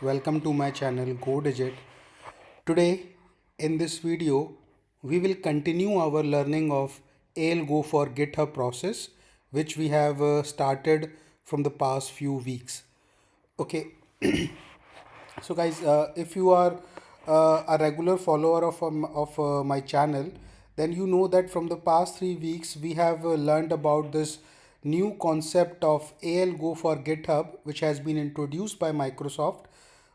Welcome to my channel Go Digit. Today in this video we will continue our learning of AL Go for GitHub process which we have started from the past few weeks. Okay, so guys, if you are a regular follower of my channel, then you know that from the past 3 weeks we have learned about this new concept of AL Go for GitHub, which has been introduced by Microsoft.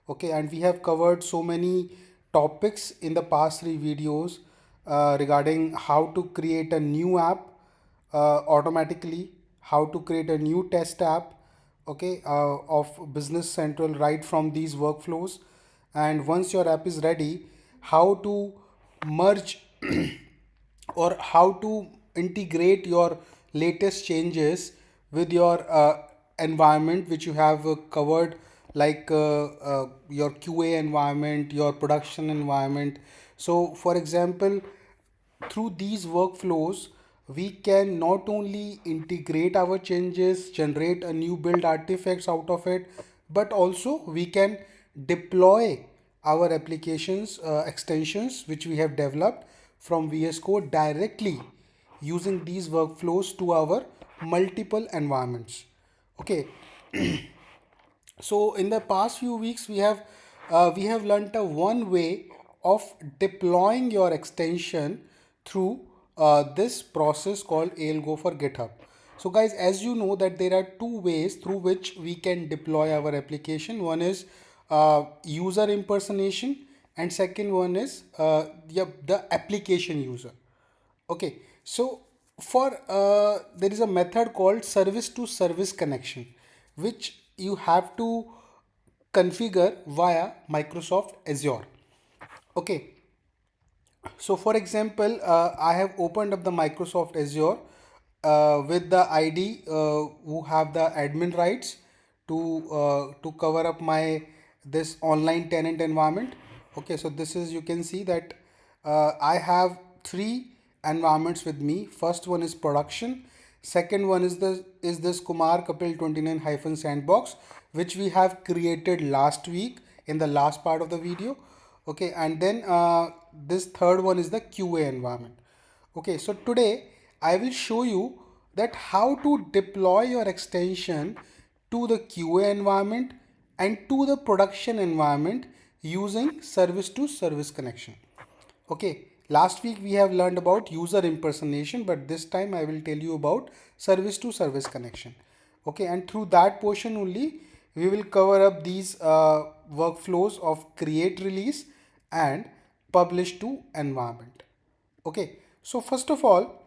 Okay, and we have covered so many topics in the past 3 videos regarding how to create a new app automatically, how to create a new test app, okay, of Business Central right from these workflows. And once your app is ready, how to merge or how to integrate your latest changes with your environment which you have covered, like your QA environment, your production environment. So for example, through these workflows we can not only integrate our changes, generate a new build artifacts out of it, but also we can deploy our applications extensions which we have developed from VS Code directly using these workflows to our multiple environments. Okay, so in the past few weeks we have learnt a one way of deploying your extension through this process called ALGO for GitHub. So guys, as you know that there are two ways through which we can deploy our application. One is user impersonation, and second one is the application user. Okay, so for there is a method called service to service connection, which you have to configure via Microsoft Azure. Okay, so for example, I have opened up the Microsoft Azure with the ID who have the admin rights to cover up my this online tenant environment. Okay, so this is, you can see that I have three environments with me. First one is production. Second one is this Kumar Kapil 29 hyphen sandbox, which we have created last week in the last part of the video. Okay, and then this third one is the QA environment. Okay, so today I will show you that how to deploy your extension to the QA environment and to the production environment using service to service connection. Okay, last week we have learned about user impersonation, but this time I will tell you about service to service connection. Okay, and through that portion only we will cover up these workflows of create, release and publish to environment. Okay, so first of all,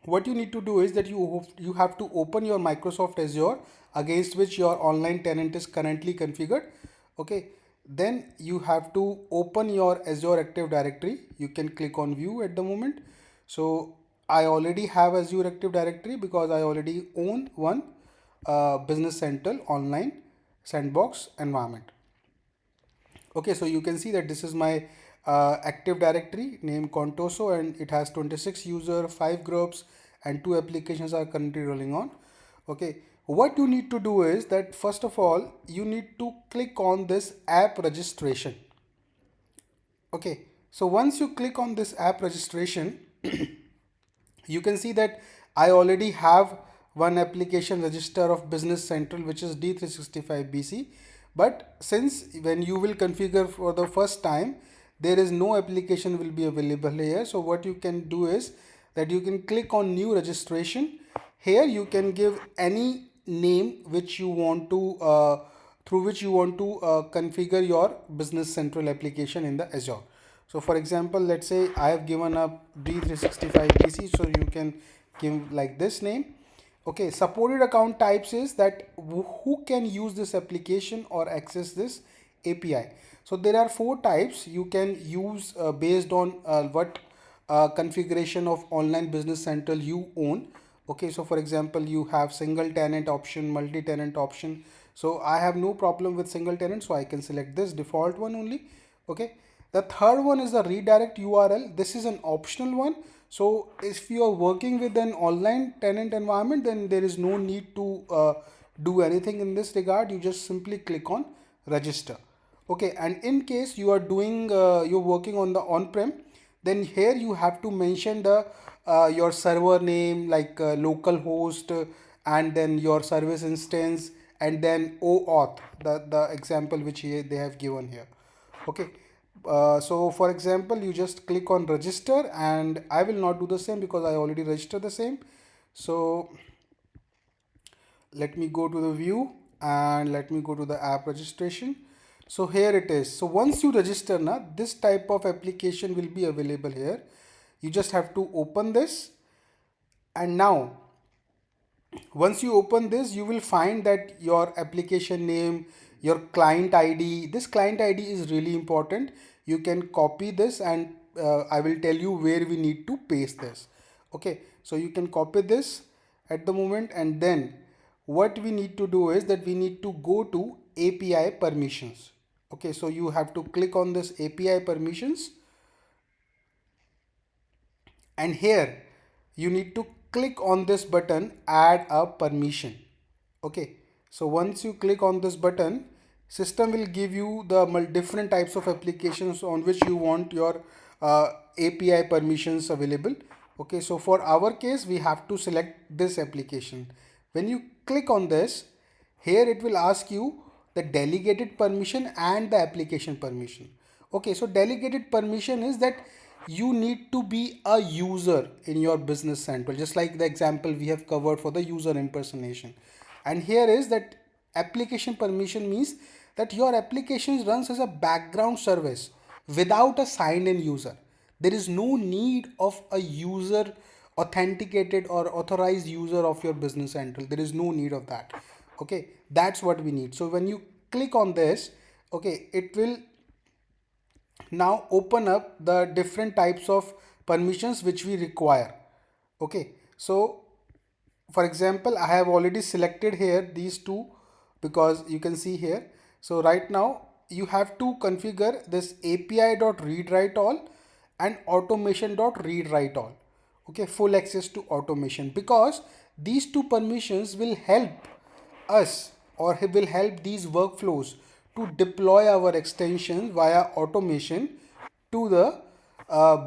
what you need to do is that you have to open your Microsoft Azure against which your online tenant is currently configured. Okay, then you have to open your Azure Active Directory. You can click on view at the moment. So I already have Azure Active Directory because I already own one Business Central online sandbox environment. Okay, so you can see that this is my Active Directory named Contoso, and it has 26 user, 5 groups and 2 applications are currently rolling on. Okay, what you need to do is that first of all you need to click on this app registration. Okay, so once you click on this app registration, you can see that I already have one application register of Business Central, which is D365 BC. But since when you will configure for the first time, there is no application will be available here. So what you can do is that you can click on new registration. Here you can give any name which you want to through which you want to configure your Business Central application in the Azure. So for example, let's say I have given up D365 BC, so you can give like this name. Okay, supported account types is that who can use this application or access this API. So there are 4 types you can use based on what configuration of online Business Central you own. Okay, so for example, you have single tenant option, multi-tenant option. So I have no problem with single tenant, so I can select this default one only. Okay, the third one is the redirect URL. This is an optional one. So if you are working with an online tenant environment, then there is no need to do anything in this regard. You just simply click on register. Okay, and in case you are doing you're working on the on-prem, then here you have to mention the your server name, like local host, and then your service instance, and then OAuth, the example which here they have given here. Okay, so for example, you just click on register, and I will not do the same because I already registered the same. So let me go to the view and let me go to the app registration. So here it is. So once you register now, this type of application will be available here. You just have to open this, and now once you open this, you will find that your application name, your client ID, this client ID is really important. You can copy this, and I will tell you where we need to paste this. Okay, so you can copy this at the moment, and then what we need to do is that we need to go to API permissions. Okay, so you have to click on this API permissions, and here you need to click on this button, add a permission. Okay, so once you click on this button, system will give you the different types of applications on which you want your API permissions available. Okay, so for our case we have to select this application. When you click on this, here it will ask you the delegated permission and the application permission. Okay, so delegated permission is that you need to be a user in your business central, just like the example we have covered for the user impersonation. And here is that application permission means that your application runs as a background service without a signed in user. There is no need of a user authenticated or authorized user of your business central. There is no need of that. Okay, that's what we need. So when you click on this, okay, it will now open up the different types of permissions which we require. Okay, so for example, I have already selected here these two, because you can see here. So right now you have to configure this api.readWriteAll and automation.readWriteAll. Okay, full access to automation, because these two permissions will help us, or he will help these workflows to deploy our extensions via automation to the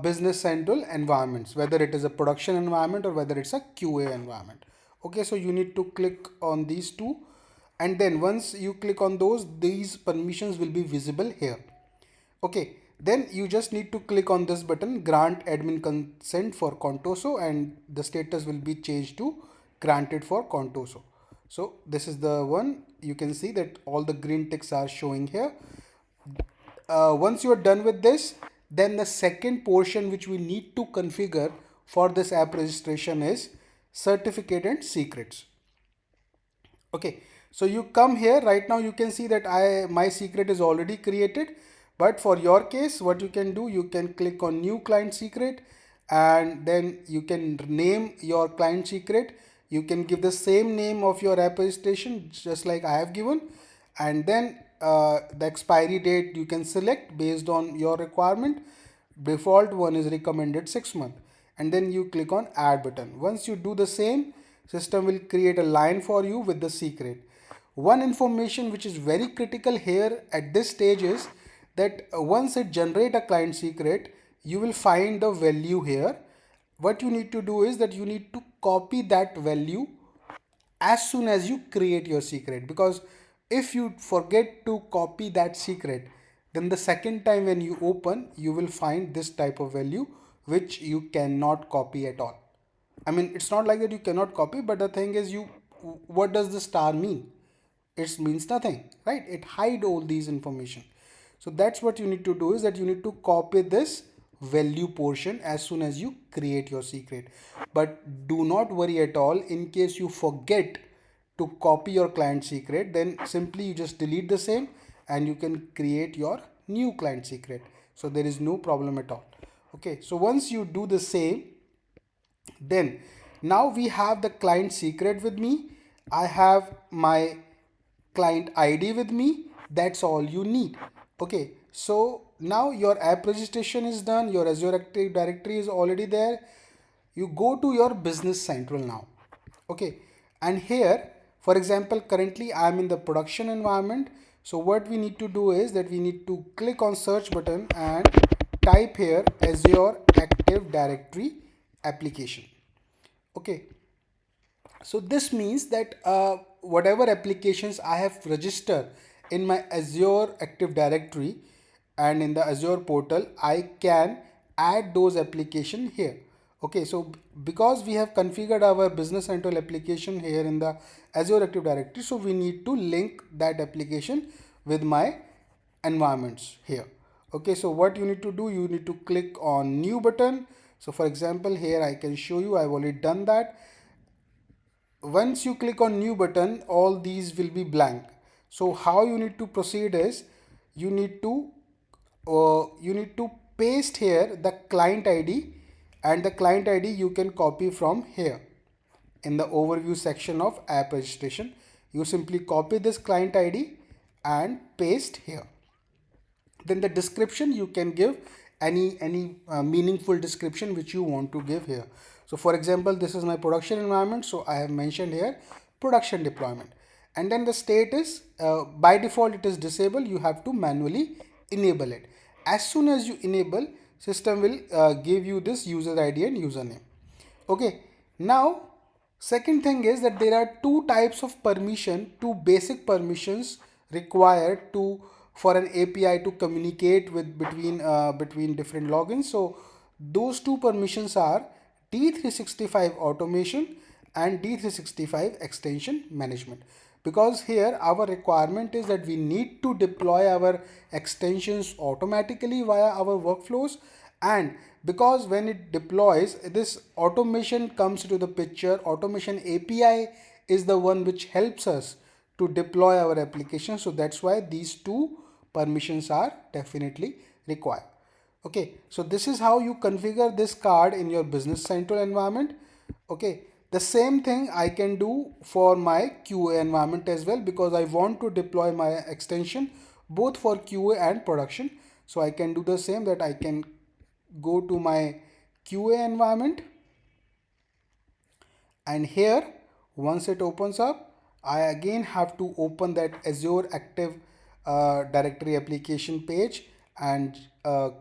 business central environments, whether it is a production environment or whether it's a QA environment. Okay, so you need to click on these two, and then once you click on those, these permissions will be visible here. Okay, then you just need to click on this button, grant admin consent for Contoso, and the status will be changed to granted for Contoso. So this is the one. You can see that all the green ticks are showing here. Once you are done with this, then the second portion which we need to configure for this app registration is certificate and secrets. Okay, so you come here right now, you can see that my secret is already created, but for your case what you can do, you can click on new client secret, and then you can name your client secret. You can give the same name of your app registration just like I have given, and then the expiry date you can select based on your requirement. Default one is recommended 6 months, and then you click on add button. Once you do the same, system will create a line for you with the secret. One information which is very critical here at this stage is that once it generate a client secret, you will find the value here. What you need to do is that you need to copy that value as soon as you create your secret, because if you forget to copy that secret, then the second time when you open, you will find this type of value which you cannot copy at all. I mean, it's not like that you cannot copy, but the thing is, what does the star mean? It means nothing, right? It hide all these information. So that's what you need to do, is that you need to copy this value portion as soon as you create your secret. But do not worry at all, in case you forget to copy your client secret, then simply you just delete the same and you can create your new client secret. So there is no problem at all. Okay, so once you do the same, then now we have the client secret with me. I have my client ID with me. That's all you need. Okay, so now your app registration is done. Your Azure Active Directory is already there. You go to your business central now. Okay, and here, for example, currently I am in the production environment. So what we need to do is that we need to click on search button and type here Azure Active Directory application. Okay, so this means that whatever applications I have registered in my Azure Active Directory and in the Azure portal, I can add those application here. Okay, so because we have configured our Business Central application here in the Azure Active Directory, so we need to link that application with my environments here. Okay, so what you need to do, you need to click on new button. So for example, here I can show you, I've already done that. Once you click on new button, all these will be blank. So how you need to proceed is you need to paste here the client ID, and the client ID you can copy from here in the overview section of app registration. You simply copy this client ID and paste here. Then the description you can give any meaningful description which you want to give here. So for example, this is my production environment, so I have mentioned here production deployment. And then the state is by default it is disabled. You have to manually enable it. As soon as you enable, system will give you this user ID and username. Okay, now second thing is that there are two types of permission, two basic permissions required to for an API to communicate with between different logins. So those two permissions are D365 automation and D365 extension management. Because here our requirement is that we need to deploy our extensions automatically via our workflows, and because when it deploys, this automation comes into the picture. Automation API is the one which helps us to deploy our application. So that's why these two permissions are definitely required. Okay, so this is how you configure this card in your Business Central environment. Okay, the same thing I can do for my QA environment as well, because I want to deploy my extension both for QA and production. So I can do the same, that I can go to my QA environment, and here once it opens up, I again have to open that Azure Active Directory application page and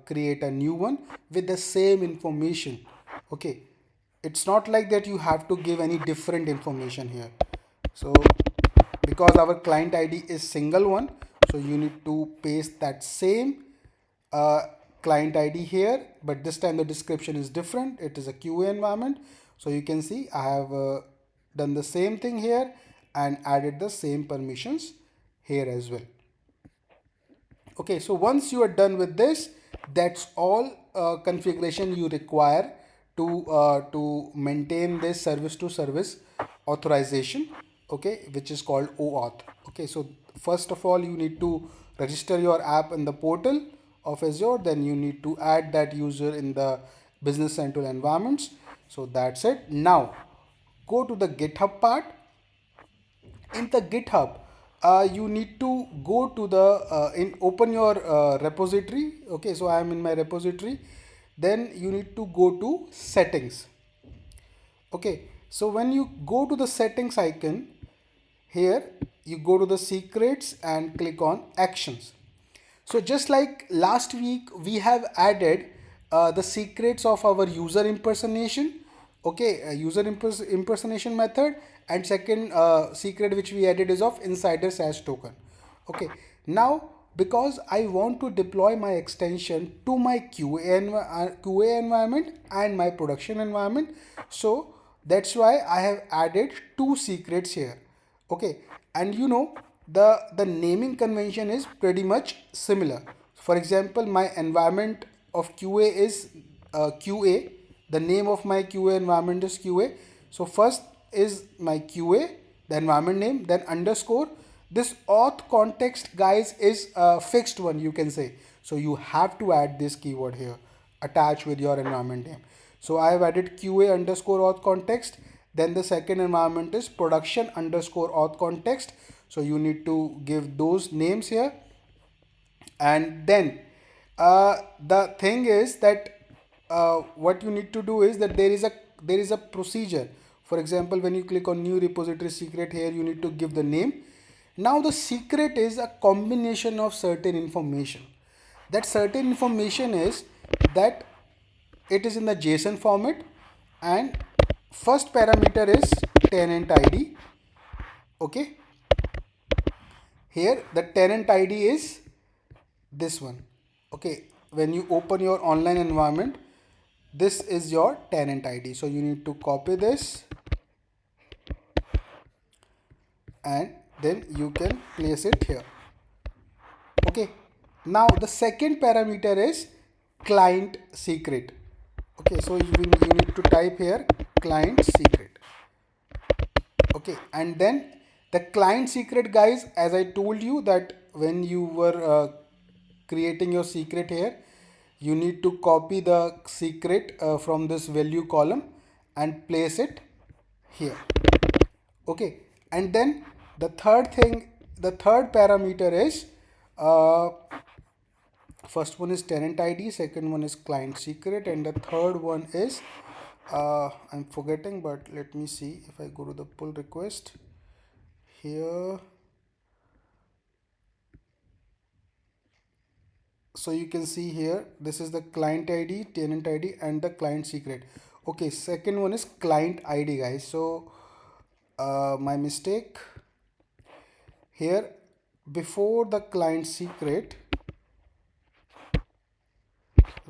create a new one with the same information. Okay, it's not like that you have to give any different information here. So because our client ID is single one, so you need to paste that same uh, client ID here, but this time the description is different. It is a QA environment. So you can see I have done the same thing here and added the same permissions here as well. Okay, so once you are done with this, that's all configuration you require to maintain this service to service authorization, okay, which is called OAuth. Okay, so first of all, you need to register your app in the portal of Azure. Then you need to add that user in the Business Central environments. So that's it. Now go to the GitHub part. In the GitHub, you need to go to the in open your repository. Okay, so I am in my repository. Then you need to go to settings. Okay, so when you go to the settings icon here, you go to the secrets and click on actions. So just like last week, we have added the secrets of our user impersonation. Okay, impersonation method, and second secret which we added is of insider SaaS token. Okay, now because I want to deploy my extension to my QA environment and my production environment, so that's why I have added two secrets here. Okay, and you know the naming convention is pretty much similar. For example, my environment of QA is QA. The name of my QA environment is QA. So first is my QA, the environment name, then underscore. This auth context, guys, is a fixed one, you can say. So you have to add this keyword here, attach with your environment name. So I have added QA underscore auth context. Then the second environment is production underscore auth context. So you need to give those names here. And then the thing is that what you need to do is that there is a procedure. For example, when you click on new repository secret here, you need to give the name. Now the secret is a combination of certain information. That certain information is that it is in the JSON format, and first parameter is tenant ID. Okay, here the tenant ID is this one. Okay, when you open your online environment, this is your tenant ID. So you need to copy this and then you can place it here. Okay, now the second parameter is client secret. Okay, so you need to type here client secret. Okay, and then the client secret, guys, as I told you that when you were creating your secret here, you need to copy the secret from this value column and place it here. Okay, and then the third thing, the third parameter is uh, first one is tenant ID, second one is client secret, and the third one is I'm forgetting, but let me see if I go to the pull request here. So you can see here, this is the client ID, tenant ID, and the client secret. Okay, second one is client ID, guys. So my mistake here, before the client secret,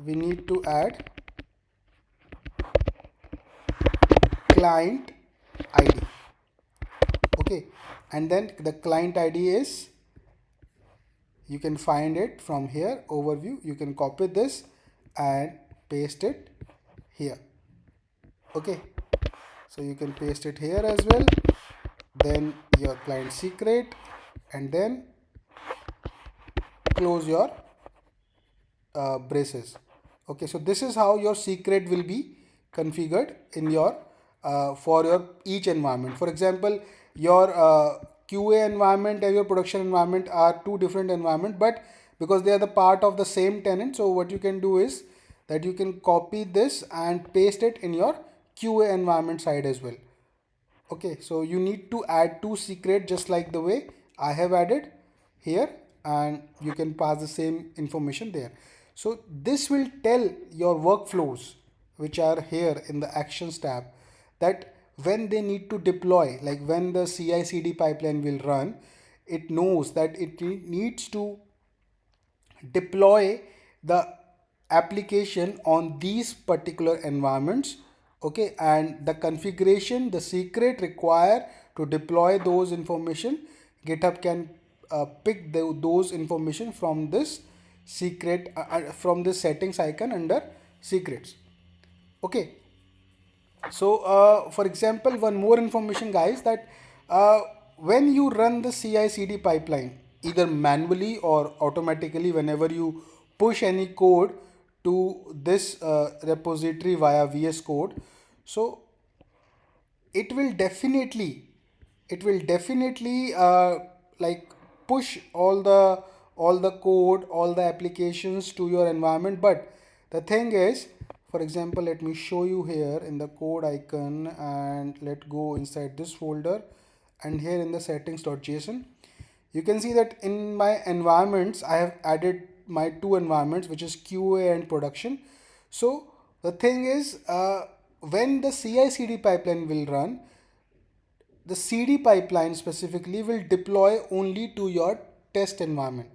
we need to add client ID. Okay, and then the client ID is, you can find it from here, overview. You can copy this and paste it here. Okay, so you can paste it here as well, then your client secret, and then close your braces. Okay, so this is how your secret will be configured in your for your each environment. For example, your QA environment and your production environment are two different environment, but because they are the part of the same tenant, so what you can do is that you can copy this and paste it in your QA environment side as well. Okay, so you need to add two secret just like the way I have added here, and you can pass the same information there. So this will tell your workflows which are here in the actions tab, that when they need to deploy, like when the CI/CD pipeline will run, it knows that it needs to deploy the application on these particular environments. Okay, and the configuration, the secret required to deploy those information, GitHub can pick those information from this secret, from this settings icon under secrets. Okay, so for example, one more information, guys, that when you run the CI/CD pipeline, either manually or automatically, whenever you push any code to this repository via VS Code, so it will definitely like push all the code, all the applications to your environment. But the thing is, for example, let me show you here in the code icon, and let go inside this folder, and here in the settings.json, you can see that in my environments I have added my two environments, which is QA and production. So the thing is, when the CI/CD pipeline will run, the CD pipeline specifically will deploy only to your test environment.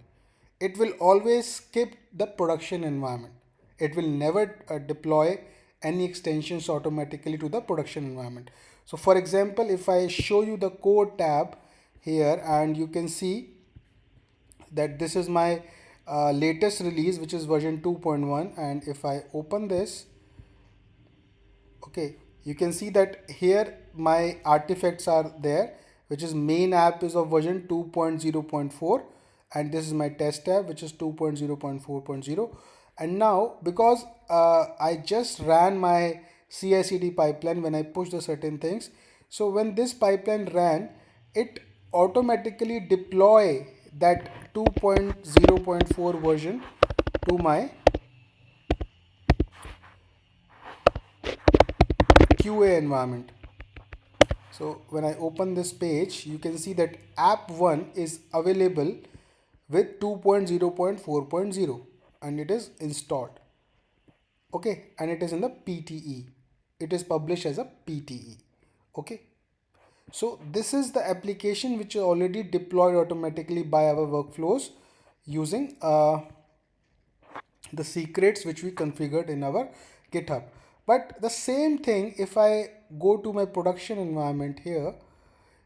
It will always skip the production environment. It will never deploy any extensions automatically to the production environment. So for example, if I show you the code tab here, and you can see that this is my latest release, which is version 2.1, and if I open this, okay, you can see that here my artifacts are there, which is main app is of version 2.0.4, and this is my test tab, which is 2.0.4.0. And now, because I just ran my CI/CD pipeline when I pushed the certain things, so when this pipeline ran, it automatically deploy that 2.0.4 version to my QA environment. So when I open this page, you can see that app 1 is available with 2.0.4.0 and it is installed. Okay, and it is in the PTE. It is published as a PTE. Okay, so this is the application which is already deployed automatically by our workflows using the secrets which we configured in our GitHub. But the same thing, if I go to my production environment here,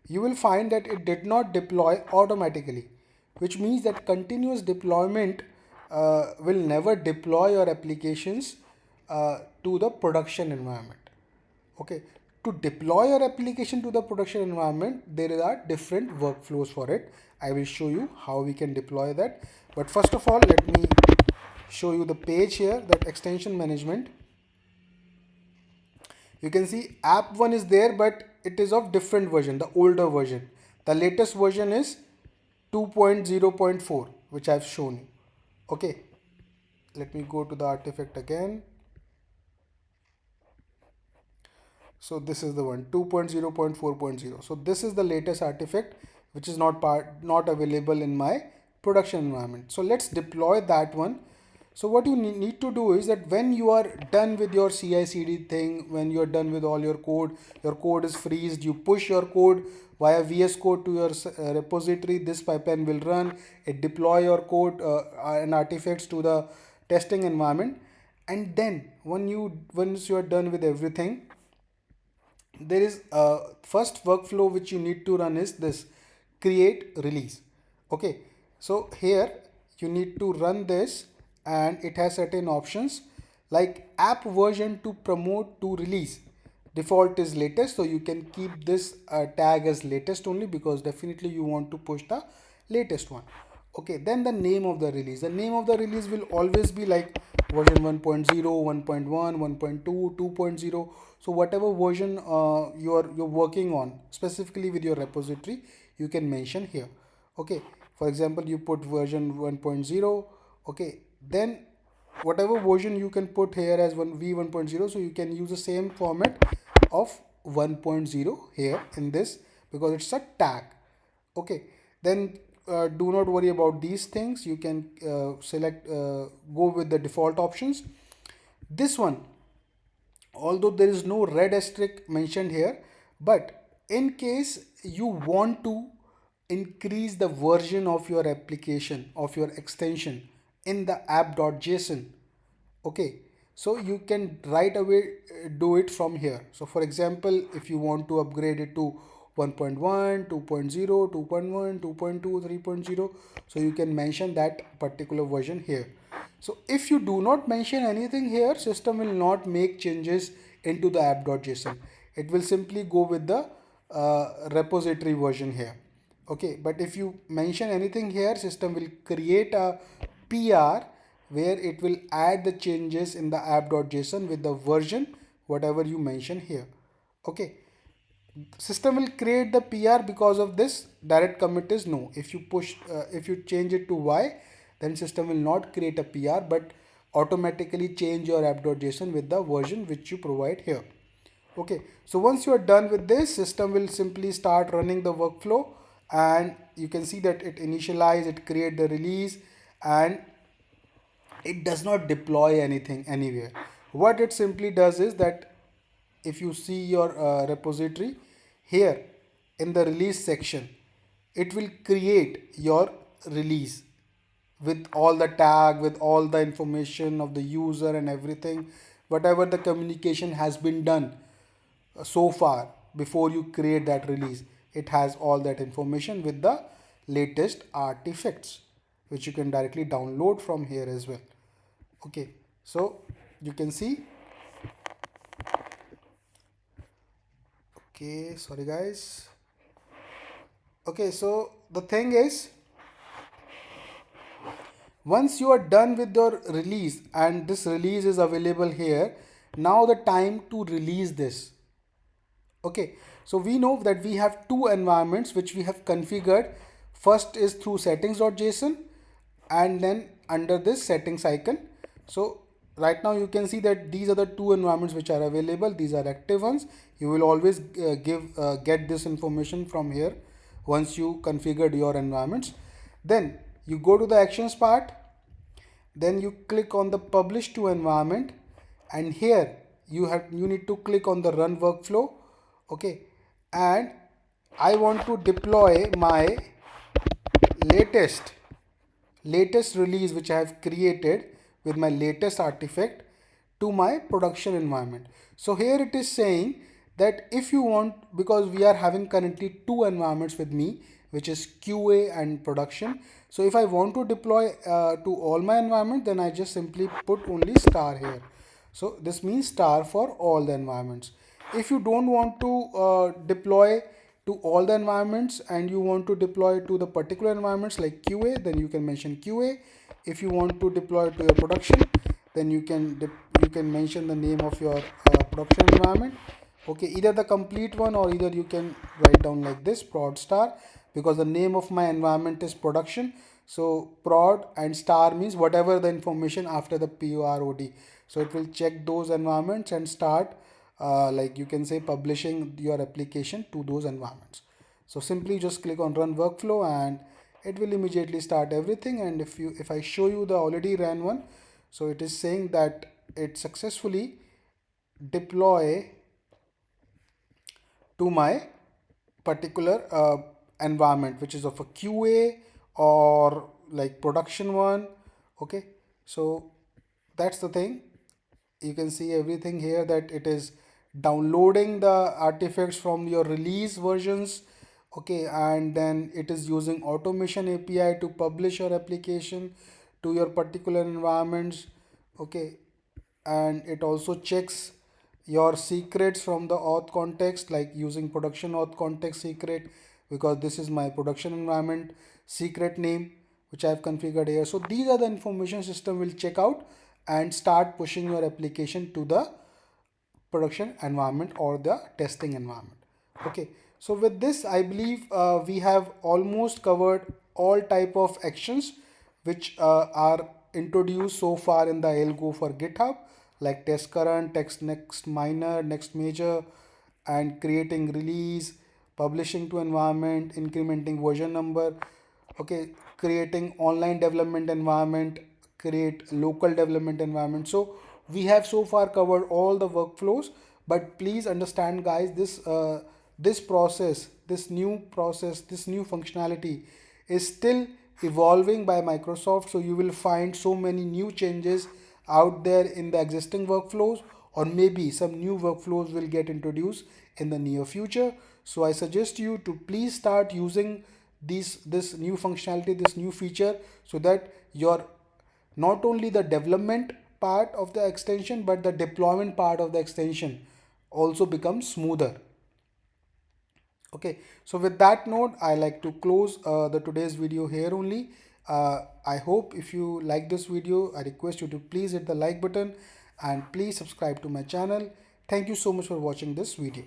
you will find that it did not deploy automatically, which means that continuous deployment will never deploy your applications to the production environment. Okay, to deploy your application to the production environment, there are different workflows for it. I will show you how we can deploy that. But first of all, let me show you the page here, that extension management. You can see app 1 is there, but it is of different version, the older version. The latest version is 2.0.4, which I've shown you. Okay, let me go to the artifact again. So this is the one, 2.0.4.0. So this is the latest artifact which is not available in my production environment. So let's deploy that one. So what you need to do is that when you are done with your CI/CD thing, when you are done with all your code is freezed, you push your code via VS Code to your repository. This pipeline will run. It deploy your code and artifacts to the testing environment. And then once you are done with everything, there is a first workflow which you need to run is this create release. Okay, so here you need to run this and it has certain options like app version to promote to release. Default is latest, so you can keep this tag as latest only because definitely you want to push the latest one. Okay, then the name of the release. The name of the release will always be like version 1.0, 1.1, 1.2, 2.0. So whatever version you're working on specifically with your repository, you can mention here. Okay, for example, you put version 1.0. Okay, then whatever version you can put here as v1.0, so you can use the same format of 1.0 here in this because it's a tag. Okay, then do not worry about these things. You can go with the default options. This one, although there is no red asterisk mentioned here, but in case you want to increase the version of your application, of your extension in the app.json, okay, so you can right away do it from here. So for example, if you want to upgrade it to 1.1, 2.0, 2.1, 2.2, 3.0, so you can mention that particular version here. So if you do not mention anything here, system will not make changes into the app.json. It will simply go with the repository version here. Okay, but if you mention anything here, system will create a PR where it will add the changes in the app.json with the version whatever you mention here. Okay, system will create the PR. Because of this, direct commit is no. If you change it to Y, then system will not create a PR but automatically change your app.json with the version which you provide here. Okay, so once you are done with this, system will simply start running the workflow and you can see that it initialize, it create the release, and it does not deploy anything anywhere. What it simply does is that if you see your repository here in the release section, it will create your release with all the tag, with all the information of the user and everything, whatever the communication has been done so far before you create that release. It has all that information with the latest artifacts which you can directly download from here as well. Okay, so you can see. Okay, sorry guys. Okay, so the thing is, once you are done with your release and this release is available here, now the time to release this. Okay, so we know that we have two environments which we have configured. First is through settings.json and then under this settings icon. So right now you can see that these are the two environments which are available. These are active ones. You will always get this information from here once you configured your environments. Then you go to the actions part, then you click on the publish to environment, and here you need to click on the run workflow. Okay, and I want to deploy my latest latest release which I have created with my latest artifact to my production environment. So here it is saying that if you want, because we are having currently two environments with me, which is QA and production. So if I want to deploy to all my environment, then I just simply put only star here. So this means star for all the environments. If you don't want to deploy to all the environments and you want to deploy to the particular environments like QA, then you can mention QA. If you want to deploy to your production, then you can mention the name of your production environment. Okay, either the complete one or either you can write down like this prod star, because the name of my environment is production. So prod and star means whatever the information after the POROD. So it will check those environments and start like you can say publishing your application to those environments. So simply just click on run workflow and it will immediately start everything. And if I show you the already ran one, so it is saying that it successfully deploy to my particular environment, which is of a QA or like production one. Okay, so that's the thing. You can see everything here that it is downloading the artifacts from your release versions. Okay, and then it is using automation API to publish your application to your particular environments. Okay, and it also checks your secrets from the auth context, like using production auth context secret, because this is my production environment secret name which I have configured here. So these are the information system will check out and start pushing your application to the production environment or the testing environment. Okay, so with this I believe we have almost covered all type of actions which are introduced so far in the algo for GitHub, like test current, test next minor, next major, and creating release, publishing to environment, incrementing version number. Okay, creating online development environment, create local development environment. So we have so far covered all the workflows, but please understand guys, this process, this new functionality is still evolving by Microsoft. So you will find so many new changes out there in the existing workflows, or maybe some new workflows will get introduced in the near future. So I suggest you to please start using this new functionality, this new feature, so that your not only the development part of the extension but the deployment part of the extension also becomes smoother. Okay, so with that note, I like to close the today's video here only. I hope if you like this video, I request you to please hit the like button and please subscribe to my channel. Thank you so much for watching this video.